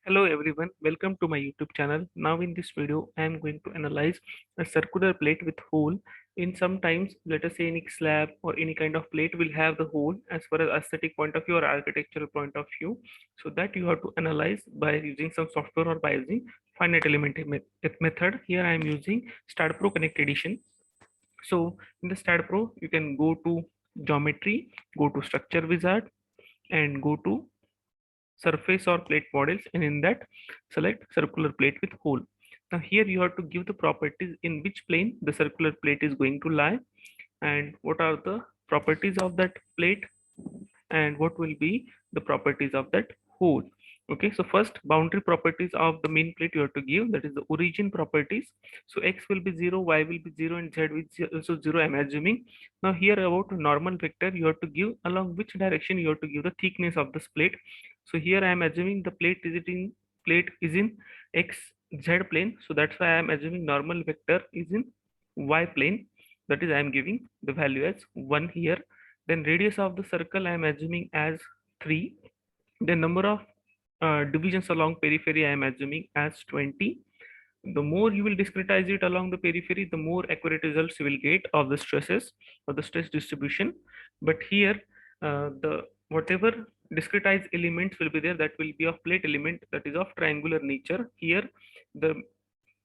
Hello everyone, welcome to my YouTube channel. Now in this video, I am going to analyze a circular plate with hole. In sometimes, let us say any slab or any kind of plate will have the hole as far as aesthetic point of view or architectural point of view. So that you have to analyze by using some software or by using finite element method. Here I am using StatPro Connect Edition. So in the StatPro, you can go to geometry, go to structure wizard and go to surface or plate models, and in that select circular plate with hole. Now here you have to give the properties in which plane the circular plate is going to lie and what are the properties of that plate and what will be the properties of that hole. Okay, so first boundary properties of the main plate you have to give, that is the origin properties. So x will be 0, y will be 0 and z will be also 0, I'm assuming. Now here about normal vector you have to give along which direction you have to give the thickness of this plate. So here I am assuming the plate is in x z plane, so that's why I am assuming normal vector is in y plane, that is I am giving the value as 1 here. Then radius of the circle I am assuming as 3. The number of divisions along periphery I am assuming as 20. The more you will discretize it along the periphery, the more accurate results you will get of the stresses or the stress distribution. But here, the whatever discretized elements will be there, that will be of plate element, that is of triangular nature. Here, the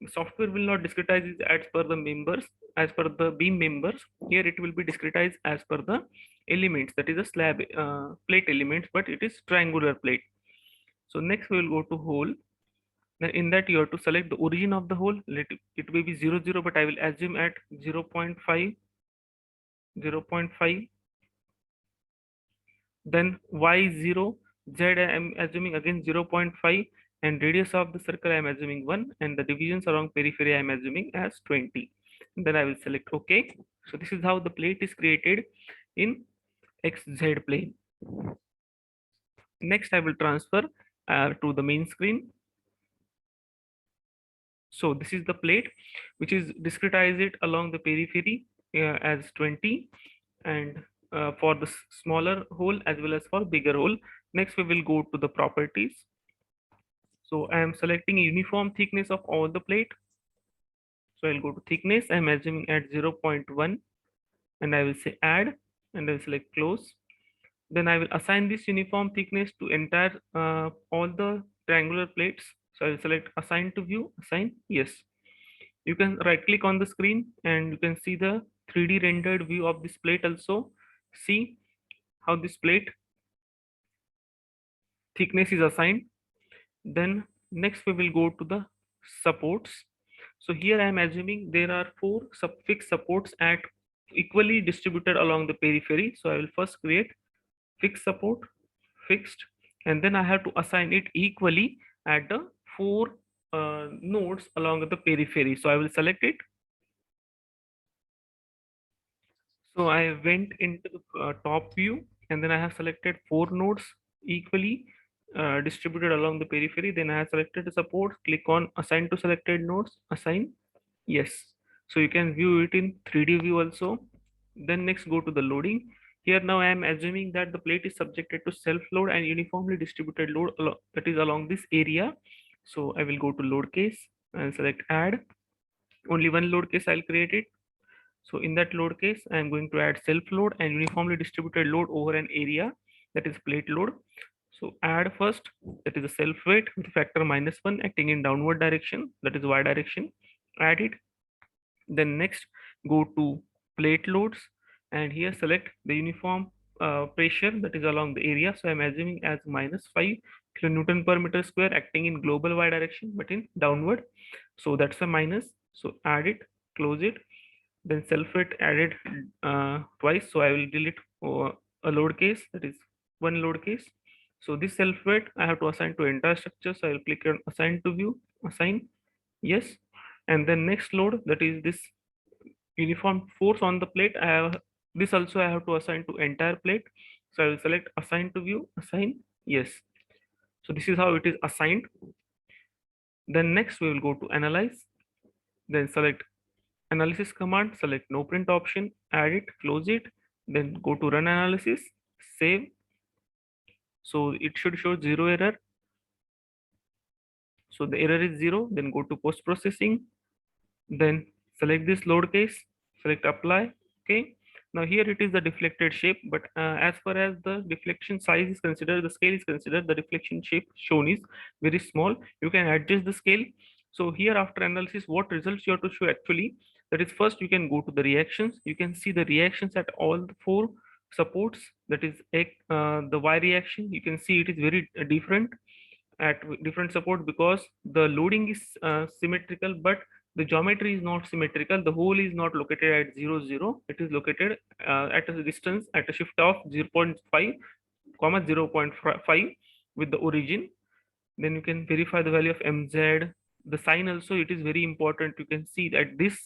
software will not discretize it as per the members, as per the beam members. Here it will be discretized as per the elements, that is a slab plate elements, but it is triangular plate. So next we will go to hole. Then in that you have to select the origin of the hole. Let it may be 0 0, but I will assume at 0 0.5, 0 0.5. Then y is 0, z I am assuming again 0 0.5, and radius of the circle I am assuming 1, and the divisions along periphery I am assuming as 20. And then I will select OK. So this is how the plate is created in XZ plane. Next I will transfer to the main screen. So this is the plate which is discretized along the periphery as 20, and for the smaller hole as well as for bigger hole. Next we will go to the properties. So I am selecting uniform thickness of all the plate. So I'll go to thickness. I'm assuming at 0.1 and I will say add and I will select close. Then I will assign this uniform thickness to entire all the triangular plates. So I will select assign to view, assign yes. You can right click on the screen and you can see the 3D rendered view of this plate also. See how this plate thickness is assigned. Then next we will go to the supports. So here I am assuming there are 4 fixed supports at equally distributed along the periphery. So I will first create fixed support, fixed, and then I have to assign it equally at the 4 nodes along the periphery. So I will select it. So I went into the top view and then I have selected 4 nodes equally distributed along the periphery. Then I have selected the support, click on assign to selected nodes, assign, yes. So you can view it in 3D view also. Then next go to the loading. Here now I am assuming that the plate is subjected to self load and uniformly distributed load that is along this area. So I will go to load case and select add. Only one load case I'll create it. So in that load case, I am going to add self load and uniformly distributed load over an area, that is plate load. So add first, that is a self weight with factor -1 acting in downward direction, that is y direction. Add it. Then next go to plate loads and here select the uniform pressure that is along the area. So I'm assuming as -5 kilonewton per meter square acting in global y direction but in downward. So that's a minus. So add it, close it. Then self weight added twice, so I will delete a load case, that is one load case. So this self weight I have to assign to entire structure, so I will click on assign to view, assign, yes. And then next load, that is this uniform force on the plate, I have this also I have to assign to entire plate. So I will select assign to view, assign, yes. So this is how it is assigned. Then next we will go to analyze, then select analysis command, select no print option, add it, close it, then go to run analysis, save. So it should show 0 error. So the error is 0, then go to post processing, then select this load case, select apply. Okay, now here it is the deflected shape, but as far as the deflection size is considered, the scale is considered, the deflection shape shown is very small. You can adjust the scale. So here after analysis, what results you have to show actually, that is first you can go to the reactions. You can see the reactions at all the four supports. That is the Y reaction, you can see it is very different at different support, because the loading is symmetrical, but the geometry is not symmetrical. The hole is not located at 0 0, it is located at a distance, at a shift of 0.5 comma 0.5 with the origin. Then you can verify the value of mz. The sign also, it is very important. You can see that this,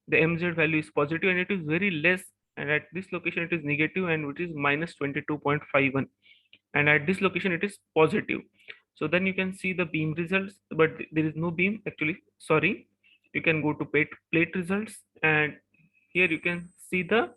the mz value is positive and it is very less, and at this location it is negative and it is minus 22.51, and at this location it is positive. So then you can see the beam results, but there is no beam actually, sorry. You can go to plate results, and here you can see the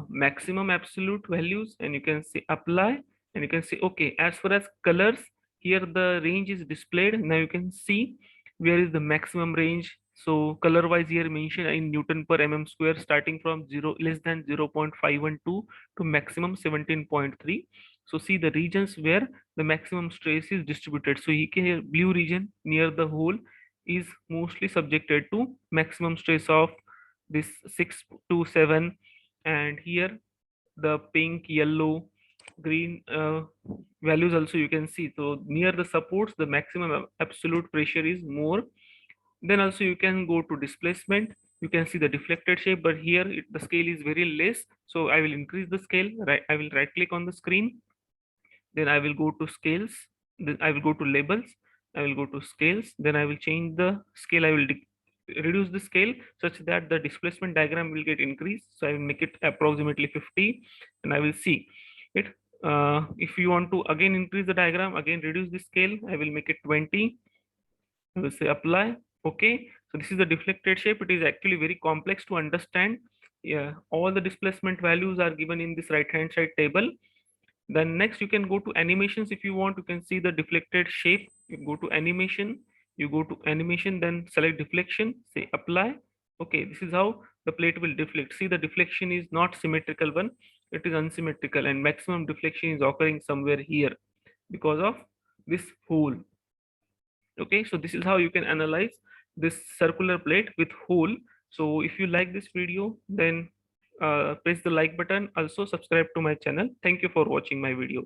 maximum absolute values, and you can see apply, and you can see okay. As far as colors, here the range is displayed. Now you can see where is the maximum range. So color wise here mentioned in Newton per mm square, starting from 0 less than 0.512 to maximum 17.3. So see the regions where the maximum stress is distributed. So here blue region near the hole is mostly subjected to maximum stress of this 6 to 7, and here the pink, yellow, green values also you can see. So near the supports the maximum absolute pressure is more. Then also you can go to displacement. You can see the deflected shape, but here the scale is very less. So I will increase the scale. Right, I will right click on the screen. Then I will go to scales. Then I will go to labels. I will go to scales. Then I will change the scale. I will reduce the scale such that the displacement diagram will get increased. So I will make it approximately 50, and I will see it. If you want to again increase the diagram, again reduce the scale. I will make it 20. I will say apply. Okay. So this is the deflected shape. It is actually very complex to understand. Yeah, all the displacement values are given in this right hand side table. Then next you can go to animations. If you want, you can see the deflected shape. You go to animation, you go to animation, then select deflection, say apply. Okay, this is how the plate will deflect. See, the deflection is not symmetrical one, it is unsymmetrical, and maximum deflection is occurring somewhere here because of this hole. Okay, so this is how you can analyze this circular plate with hole. So if you like this video, then press the like button. Also subscribe to my channel. Thank you for watching my video.